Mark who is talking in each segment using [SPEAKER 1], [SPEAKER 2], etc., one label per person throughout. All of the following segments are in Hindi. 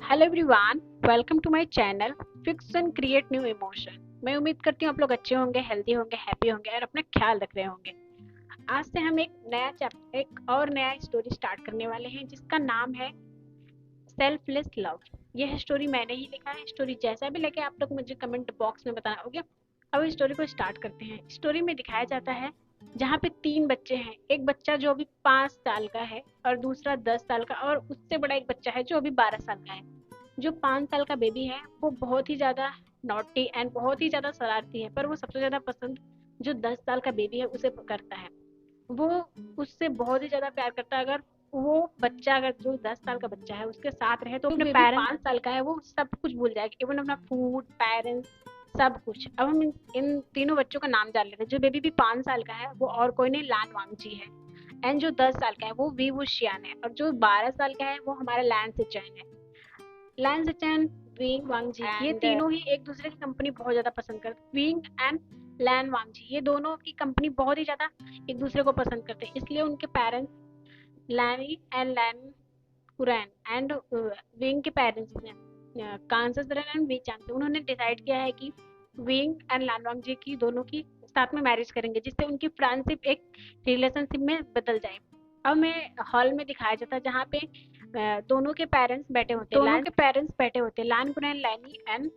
[SPEAKER 1] Hello everyone, welcome to my channel fix and create new emotion. मैं उम्मीद करती हूँ आप लोग अच्छे होंगे, हेल्दी होंगे, हैप्पी होंगे और अपना ख्याल रख रहे होंगे। आज से हम एक नया चैप्टर, एक और नया स्टोरी स्टार्ट करने वाले हैं जिसका नाम है सेल्फलेस लव। यह स्टोरी मैंने ही लिखा है। स्टोरी जैसा भी लगे आप लोग मुझे कमेंट बॉक्स में बताना, ओके। अब इस स्टोरी को स्टार्ट करते हैं। स्टोरी में दिखाया जाता है जहाँ पे तीन बच्चे हैं। एक बच्चा जो अभी 5 साल का है और दूसरा 10 साल का और उससे बड़ा एक बच्चा है जो अभी 12 साल का है। जो 5 साल का बेबी है वो बहुत ही ज़्यादा नॉटी एंड बहुत ही ज़्यादा शरारती है, पर वो सबसे ज़्यादा पसंद जो 10 साल का बेबी है उसे करता है। वो उससे बहुत ही ज़्यादा प्यार करता है। अगर वो बच्चा, अगर जो 10 साल का बच्चा है उसके साथ रहे तो अपने
[SPEAKER 2] बेबी
[SPEAKER 1] पेरेंट्स, 5 साल का है वो सब कुछ भूल जाएगा, इवन अपना फूड, पेरेंट्स, सब कुछ। अब हम इन तीनों बच्चों का नाम जान लेते हैं। जो बेबी भी 5 साल का है वो और कोई नहीं, लान वांगजी है। एंड जो 10 साल का है वो वी वो शियान है। और जो 12 साल का है वो हमारा लैन सिचैन है। लैन सिचैन, विंग वांगजी, ये
[SPEAKER 2] एंड
[SPEAKER 1] तीनों ही एक दूसरे की कंपनी बहुत ज्यादा पसंद करते। विंग एंड लैन वांगजी ये दोनों की कंपनी बहुत ही ज्यादा एक दूसरे को पसंद करते हैं। इसलिए उनके parents Lainey and Lane Curran and Wing के पेरेंट्स हैं कांससरन एंड वी चांग, उन्होंने डिसाइड किया है कि विंग एंड लैनवांग जी की दोनों की साथ में मैरिज करेंगे, जिससे उनकी फ्रेंडशिप एक रिलेशनशिप में बदल जाए। अब मैं हॉल में दिखाया जाता है जहाँ पे दोनों के पेरेंट्स बैठे होते हैं। दोनों के पेरेंट्स बैठे होते हैं, लान कुरैन लैनी एंड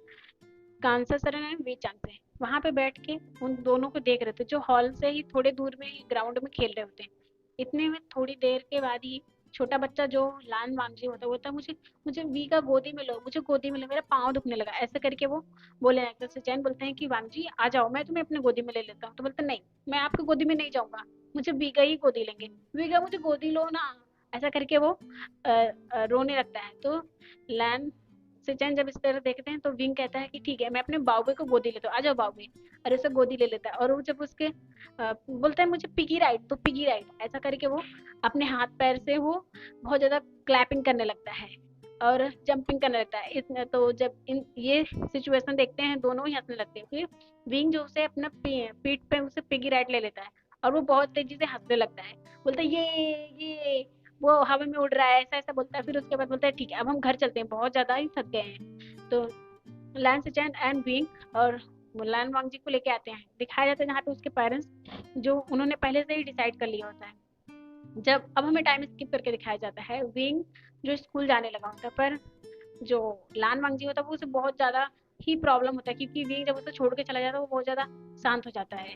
[SPEAKER 1] कांससरन एंड वी चांग से। वहां पे बैठ के उन दोनों को देख रहे थे, जो हॉल से ही थोड़े दूर में ही ग्राउंड में खेल रहे होते हैं। इतने में थोड़ी देर के बाद ही छोटा बच्चा जो लान वांगजी होता है बोलता है, मुझे मुझे वी का गोदी में लो, मुझे गोदी में लो, मेरा पाँव दुखने लगा, ऐसे करके वो बोले लगता है। सचैन बोलते हैं कि वांगजी आ जाओ, मैं तुम्हें अपने गोदी में ले लेता हूँ। तो बोलता नहीं, मैं आपकी गोदी में नहीं जाऊंगा, मुझे वी का ही गोदी लेंगे। वी का मुझे गोदी लो ना, ऐसा करके वो रोने लगता है। तो लैन सिचैन जब इस तरह देखते हैं तो विंग कहता है कि ठीक है, मैं अपने बाउबे को गोदी लेता हूँ, आ जाओ बाउबे। और उसे गोदी ले लेता है। और वो जब उसके बोलता है मुझे पिगी राइड, तो पिगी राइड ऐसा करके वो अपने हाथ पैर से वो बहुत ज्यादा क्लैपिंग करने लगता है और जंपिंग करने लगता है। इतने तो जब इन ये सिचुएशन देखते हैं दोनों ही हंसने लगते हैं। फिर विंग जो उसे अपना पीठ पे उसे पिगी राइड ले लेता है और वो बहुत तेजी से हंसने लगता है। बोलता है ये वो हवा में उड़ रहा है, ऐसा ऐसा बोलता है। फिर उसके बाद बोलता है ठीक है अब हम घर चलते हैं, बहुत ज्यादा ही थक गए हैं। तो लैन सिचैन एंड विंग और लैन वांग जी को लेके आते हैं। दिखाया जाता है जहाँ पे उसके पेरेंट्स, जो उन्होंने पहले से ही डिसाइड कर लिया होता है। जब अब हमें टाइम स्किप करके दिखाया जाता है, विंग जो स्कूल जाने लगा होता है, पर जो लान वांगजी होता है वो उसे बहुत ज़्यादा ही प्रॉब्लम होता है, क्योंकि विंग जब उसे छोड़ के चला जाता है वो बहुत ज़्यादा शांत हो जाता है।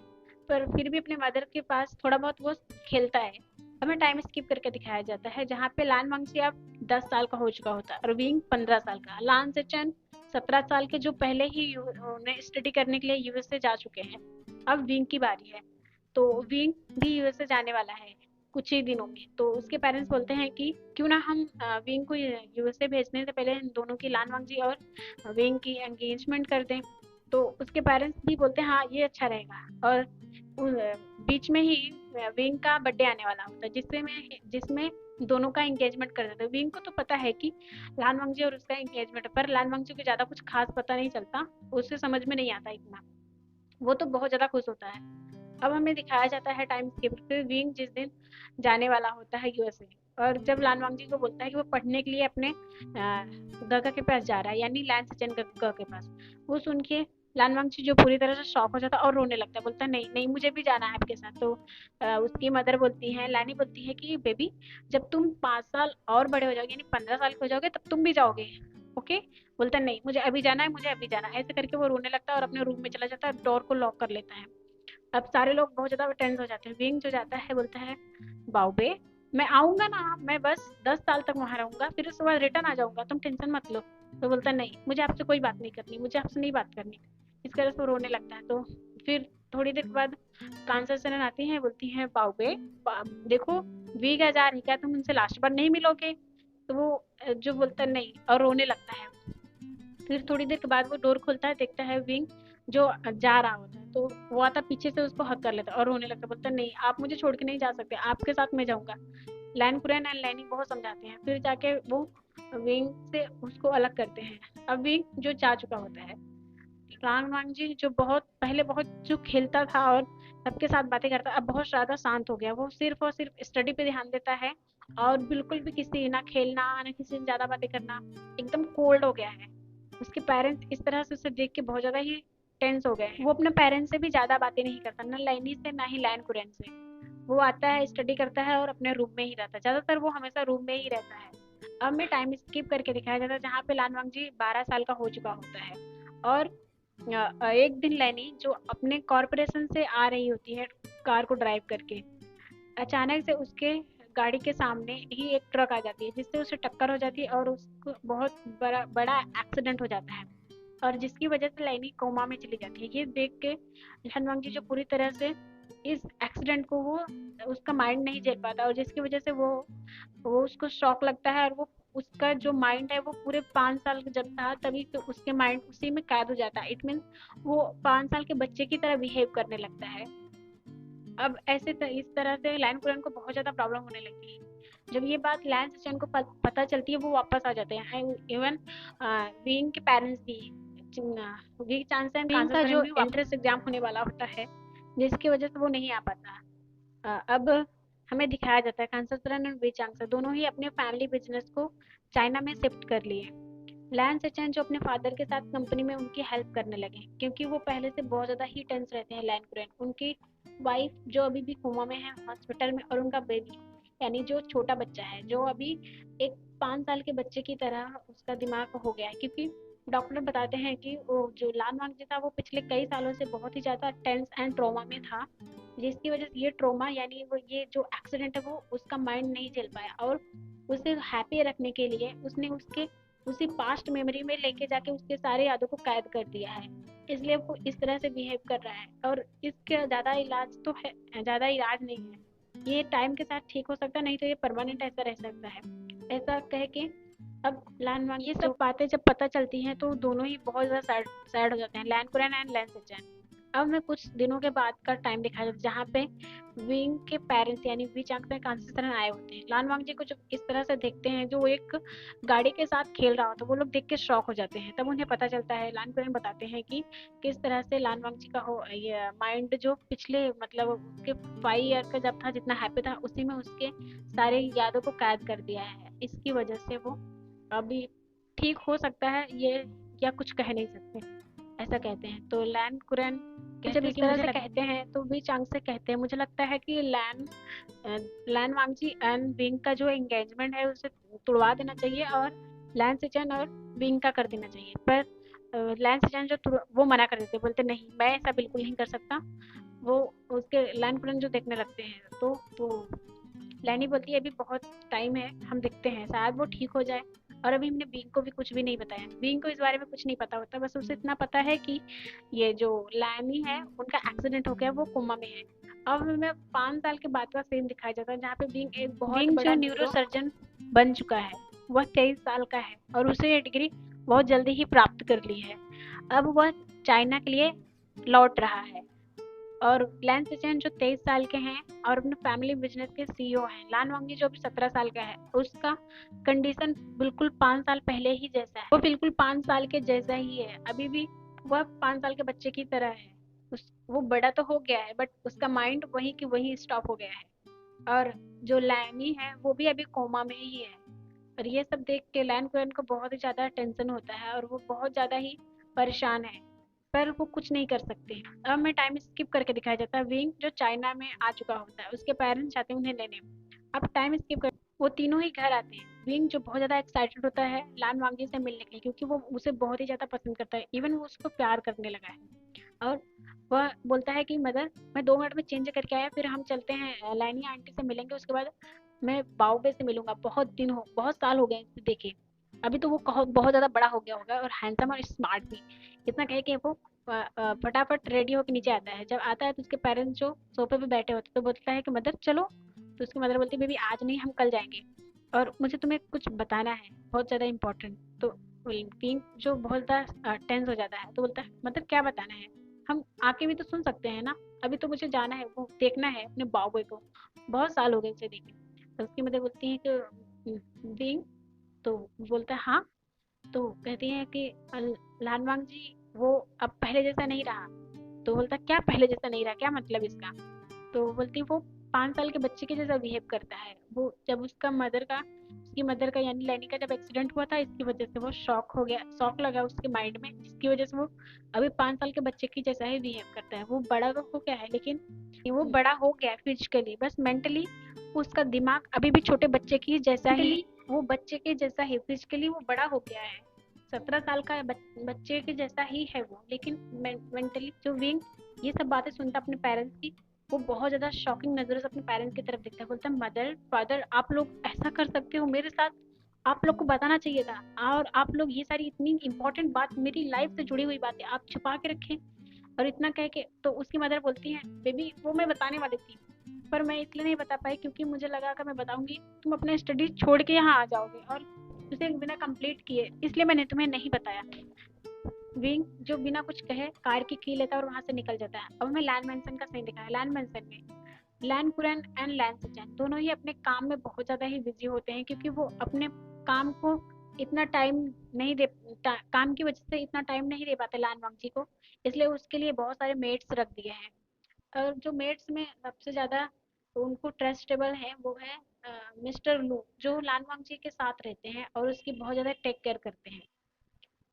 [SPEAKER 1] पर फिर भी अपने मदर के पास थोड़ा बहुत वो खेलता है। हमें टाइम स्किप करके दिखाया जाता है जहाँ पे लान वांगजी अब 10 साल का हो चुका होता है और विंग 15 साल का। लान सेचन 17 साल के, जो पहले ही उन्हें स्टडी करने के लिए यूएसए जा चुके हैं। अब विंग की बारी है। तो विंग भी यूएसए जाने वाला है कुछ ही दिनों में। तो उसके पेरेंट्स बोलते हैं कि क्यों ना हम विंग को यूएसए भेजने से पहले इन दोनों की, लान वांगजी और विंग की एंगेजमेंट कर दें। तो उसके पेरेंट्स भी बोलते हैं हाँ ये अच्छा रहेगा। और बीच में ही विंग का बर्थडे आने वाला होता है, जिसमें दोनों का एंगेजमेंट कर देते हैं। विंग को तो पता है कि लान वांगजी और उसका एंगेजमेंट, पर लान वांगजी को ज्यादा कुछ खास पता नहीं चलता, उसे समझ में नहीं आता इतना। वो तो बहुत ज्यादा खुश होता है। अब हमें दिखाया जाता है टाइम स्किप पे, विंग जिस दिन जाने वाला होता है यूएसए, और जब लान वांगजी को बोलता है कि वो पढ़ने के लिए अपने गगा के पास जा रहा है, यानी लैन सचन गगा के पास। वो सुन के लान वांगजी जो पूरी तरह से शॉक हो जाता है और रोने लगता है। बोलता है नहीं नहीं, मुझे भी जाना है आपके साथ। तो उसकी मदर बोलती है, लैनी बोलती है कि बेबी जब तुम 5 साल और बड़े हो जाओगे, यानी 15 साल के हो जाओगे, तब तुम भी जाओगे, ओके। बोलता है नहीं, मुझे अभी जाना है, मुझे अभी जाना है। ऐसे करके वो रोने लगता है और अपने रूम में चला जाता है, डोर को लॉक कर लेता है। अब सारे लोग बहुत ज्यादा टेंस हो जाते हैं। विंग जो जाता है बोलता है बाउबे मैं आऊंगा ना, मैं बस 10 साल तक वहां रहूंगा, फिर उसके बाद रिटर्न आ जाऊंगा, तुम टेंशन मत लो। तो बोलता है नहीं, मुझे आपसे कोई बात नहीं करनी, मुझे आपसे नहीं बात करनी। इस तरह से वो रोने लगता है। तो फिर थोड़ी देर बाद कांसा सेनन आती है, बोलती है बाउबे देखो वी का जा रही, क्या तुम उनसे लास्ट बार नहीं मिलोगे? तो वो जो बोलता है नहीं और रोने लगता है। फिर थोड़ी देर के बाद वो डोर खोलता है, देखता है विंग जो जा रहा होता है। तो वो आता पीछे से उसको हक कर लेता है और रोने लगता है। बोलता है नहीं, आप मुझे छोड़ के नहीं जा सकते, आपके साथ मैं जाऊंगा। लैन कुरैन एंड लैनी बहुत समझाते हैं, फिर जाके वो विंग से उसको अलग करते हैं। अब विंग जो जा चुका होता है, रांग वांग जी जो बहुत पहले बहुत जो खेलता था और सबके साथ बातें करता, अब बहुत ज्यादा शांत हो गया। वो सिर्फ और सिर्फ स्टडी पे ध्यान देता है और बिल्कुल भी किसी ना खेलना ना किसी से ज्यादा बातें करना, एकदम कोल्ड हो गया है। उसके पेरेंट्स इस तरह से उसे देख के बहुत ज्यादा ही टेंस हो गए हैं। वो अपने पेरेंट्स से भी ज्यादा बातें नहीं करता, ना लैनी से ना ही लैन कुरैन से। वो आता है, स्टडी करता है और अपने रूम में ही रहता है, ज्यादातर वो हमेशा रूम में ही रहता है। अब में टाइम स्किप करके दिखाया जाता है जहाँ पे लान वांगजी 12 साल का हो चुका होता है। और एक दिन लैनी जो अपने कॉरपोरेशन से आ रही होती है कार को ड्राइव करके, अचानक से उसके गाड़ी के सामने ही एक ट्रक आ जाती है जिससे उसे टक्कर हो जाती है और उसको बहुत बड़ा बड़ा एक्सीडेंट हो जाता है। और जिसकी वजह से लैनी कोमा में चली जाती है। ये देख के हनुमान जी जो पूरी तरह से इस एक्सीडेंट को वो उसका माइंड नहीं झेल पाता, और जिसकी वजह से वो उसको शॉक लगता है। और वो उसका जो माइंड है वो पूरे 5 साल का जब था तभी तो उसके माइंड उसी में कैद हो जाता है। इट मीन वो 5 साल के बच्चे की तरह बिहेव करने लगता है। अब इस तरह से लैन कुरैन को बहुत ज़्यादा प्रॉब्लम होने लगती है। जब ये बात लैन सचैन को पता चलती है वो वापस आ जाते हैं। इवन विंग के पेरेंट्स भी, विंग चांसन विंग का जो एंट्रेंस एग्जाम होने वाला होता है जिसकी वजह से वो नहीं आ पाता। अब हमें दिखाया जाता है कांसुरन और वी चांगसा दोनों ही अपने फैमिली बिजनेस को चाइना में शिफ्ट कर लिए। लैन सचैन जो अपने फादर के साथ कंपनी में उनकी हेल्प करने लगे क्योंकि वो पहले से बहुत ज़्यादा ही टेंस रहते हैं लैन कुरैन। उनकी वाइफ जो अभी भी कोमा में है हॉस्पिटल में, और उनका बेबी यानी जो छोटा बच्चा है जो अभी एक 5 साल के बच्चे की तरह उसका दिमाग हो गया है। क्योंकि डॉक्टर बताते हैं कि वो जो लान वांगजी था वो पिछले कई सालों से बहुत ही ज़्यादा टेंस एंड ट्रॉमा में था, जिसकी वजह से ये ट्रॉमा यानी वो ये जो एक्सीडेंट है वो उसका माइंड नहीं झेल पाया। और उसे हैप्पी रखने के लिए उसने उसके उसी पास्ट मेमोरी में लेके जाके उसके सारे यादों को कैद कर दिया है। इसलिए वो इस तरह से बिहेव कर रहा है। और इसका ज़्यादा इलाज तो है, ज़्यादा इलाज नहीं है, ये टाइम के साथ ठीक हो सकता है, नहीं तो ये परमानेंट ऐसा रह सकता है। ऐसा कह के अब लैन वांग ये सब बातें जब पता चलती हैं तो दोनों ही बहुत ज़्यादा सैड सैड हो जाते हैं, लैन कुरैन एंड लैन सचैन। अब मैं कुछ दिनों के बाद का टाइम दिखाया जाता है जहाँ पे विंग के पेरेंट्स यानी वी चांग से कांसीसरन आए होते हैं। लान वांग जी को जब इस तरह से देखते हैं जो एक गाड़ी के साथ खेल रहा होता है, वो लोग देख के शॉक हो जाते हैं। तब उन्हें पता चलता है, लान कुरैन बताते हैं कि किस तरह से लान वांग जी का हो ये माइंड जो पिछले मतलब उसके 5 ईयर का जब था जितना हैप्पी था उसी में उसके सारे यादों को कैद कर दिया है। इसकी वजह से वो अभी ठीक हो सकता है ये, या कुछ कह नहीं सकते, ऐसा कहते हैं। तो लैन कुरैन जब इस तरह से कहते हैं तो वी चांग से कहते हैं मुझे लगता है कि लैन वांगजी एंड विंग का जो एंगेजमेंट है उसे तोड़वा देना चाहिए और लैन सिचन और विंग का कर देना चाहिए। पर लैन सिचन जो वो मना कर देते, बोलते नहीं मैं ऐसा बिल्कुल नहीं कर सकता। वो उसके लैन कुरैन जो देखने लगते हैं तो वो लैनी बोलती है अभी बहुत टाइम है, हम देखते हैं शायद वो ठीक हो जाए। और अभी हमने बींग को भी कुछ भी नहीं बताया, बींग को इस बारे में कुछ नहीं पता होता, बस उसे इतना पता है कि ये जो लैनी है उनका एक्सीडेंट हो गया, वो कोमा में है। अब हमें 5 साल के बाद का सीन दिखाया जाता है जहाँ पे बींग एक बहुत बड़ा न्यूरो सर्जन बन चुका है। वह 23 साल का है और उसे ये डिग्री बहुत जल्दी ही प्राप्त कर ली है। अब वह चाइना के लिए लौट रहा है। और लैन सिचेन जो 23 साल के हैं और अपने फैमिली बिजनेस के सीईओ हैं। लान वांगी जो भी 17 साल का है उसका कंडीशन बिल्कुल 5 साल पहले ही जैसा है, वो बिल्कुल 5 साल के जैसा ही है। अभी भी वह 5 साल के बच्चे की तरह है। वो बड़ा तो हो गया है बट उसका माइंड वही की वही स्टॉप हो गया है। और जो लैनी है वो भी अभी कोमा में ही है। और ये सब देख के लैन कुरैन को बहुत ही ज़्यादा टेंशन होता है और वो बहुत ज़्यादा ही परेशान है, पर वो कुछ नहीं कर सकते। अब हमें टाइम स्किप करके दिखाया जाता है विंग जो चाइना में आ चुका होता है, उसके पेरेंट्स चाहते हैं उन्हें लेने। अब टाइम स्किप कर वो तीनों ही घर आते हैं। विंग जो बहुत ज़्यादा एक्साइटेड होता है लान वांगी से मिलने के लिए क्योंकि वो उसे बहुत ही ज़्यादा पसंद करता है, इवन वो उसको प्यार करने लगा है। और वह बोलता है कि मदर मैं 2 मिनट में चेंज करके आया, फिर हम चलते हैं लैनी आंटी से मिलेंगे, उसके बाद मैं बाओबे से मिलूंगा। बहुत साल हो गए इसे देखे। अभी तो वो बहुत ज़्यादा बड़ा हो गया होगा और हैंडसम और स्मार्ट भी। इतना कहे कि वो फटाफट रेडी होकर नीचे आता है। जब आता है तो उसके पेरेंट्स जो सोफे पे बैठे होते तो बोलता है कि मदर चलो। तो उसकी मदर बोलती है बेबी आज नहीं, हम कल जाएंगे और मुझे तुम्हें कुछ बताना है बहुत ज़्यादा इंपॉर्टेंट। तो पिंक जो बहुत ज़्यादा टेंस हो जाता है तो बोलता है मदर क्या बताना है, हम आके भी तो सुन सकते हैं ना, अभी तो मुझे जाना है, वो देखना है अपने बाबू को, बहुत साल हो गए उसे देखे। तो उसकी मदर बोलती है कि पिंक, तो बोलता है हाँ। तो कहती है कि लानवांग जी वो अब पहले जैसा नहीं रहा। तो बोलता क्या पहले जैसा नहीं रहा, क्या मतलब इसका। तो बोलती वो 5 साल के बच्चे के जैसा बिहेव करता है। वो जब उसकी मदर का यानी लैनी का जब एक्सीडेंट हुआ था, इसकी वजह से वो शॉक हो गया, शॉक लगा उसके माइंड में, जिसकी वजह से वो अभी 5 साल के बच्चे की जैसा ही बिहेव करता है। वो बड़ा तो हो गया है, लेकिन वो बड़ा हो गया है फिजिकली, बस मेंटली उसका दिमाग अभी भी छोटे बच्चे की जैसा ही, वो बच्चे के जैसा ही, फिजिकली वो बड़ा हो गया है, 17 साल का बच्चे के जैसा ही है वो, लेकिन मेंटली जो विंग ये सब बातें सुनता अपने पेरेंट्स की, वो बहुत ज्यादा शॉकिंग नजरों से अपने पेरेंट्स की तरफ देखता है, बोलता है मदर फादर आप लोग ऐसा कर सकते हो मेरे साथ, आप लोग को बताना चाहिए था, और आप लोग ये सारी इतनी इंपॉर्टेंट बात, मेरी लाइफ से जुड़ी हुई बातें आप छुपा के रखें। और इतना कह के तो उसकी मदर बोलती है, बेबी वो मैं बताने वाली थी, पर मैं इसलिए नहीं बता पाई क्योंकि मुझे लगा अगर मैं बताऊंगी तुम अपने स्टडी छोड़ के यहाँ आ जाओगे और उसे बिना कंप्लीट किए, इसलिए मैंने तुम्हें नहीं बताया। विंग जो बिना कुछ कहे कार की लेता है और वहां से निकल जाता है। अब हमें लैन मैंसन का सीन दिखा है। लैन मैंसन में लैन कुरैन एंड लैन सचैन दोनों ही अपने काम में बहुत ज्यादा ही बिजी होते हैं, क्योंकि वो अपने काम को इतना टाइम नहीं दे काम की वजह से इतना टाइम नहीं दे पाते लैन वांगजी को, इसलिए उसके लिए बहुत सारे मेट्स रख दिए हैं। और जो मेट्स में सबसे ज्यादा उनको ट्रस्टेबल है वो है मिस्टर लू, जो लैन वांगजी के साथ रहते हैं और उसकी बहुत ज्यादा टेक केयर करते हैं।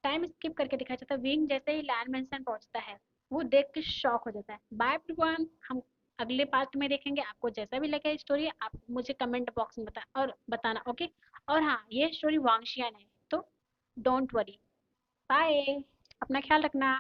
[SPEAKER 1] टाइम स्किप करके दिखाया जाता है, विंग जैसे ही लैंड मैंसन पहुंचता है वो देख के शॉक हो जाता है। बाय एवरीवन, हम अगले पार्ट में देखेंगे। आपको जैसा भी लगा स्टोरी आप मुझे कमेंट बॉक्स में बताना, ओके। और हाँ, ये स्टोरी वांगशियन है, तो डोंट वरी। बाय, अपना ख्याल रखना।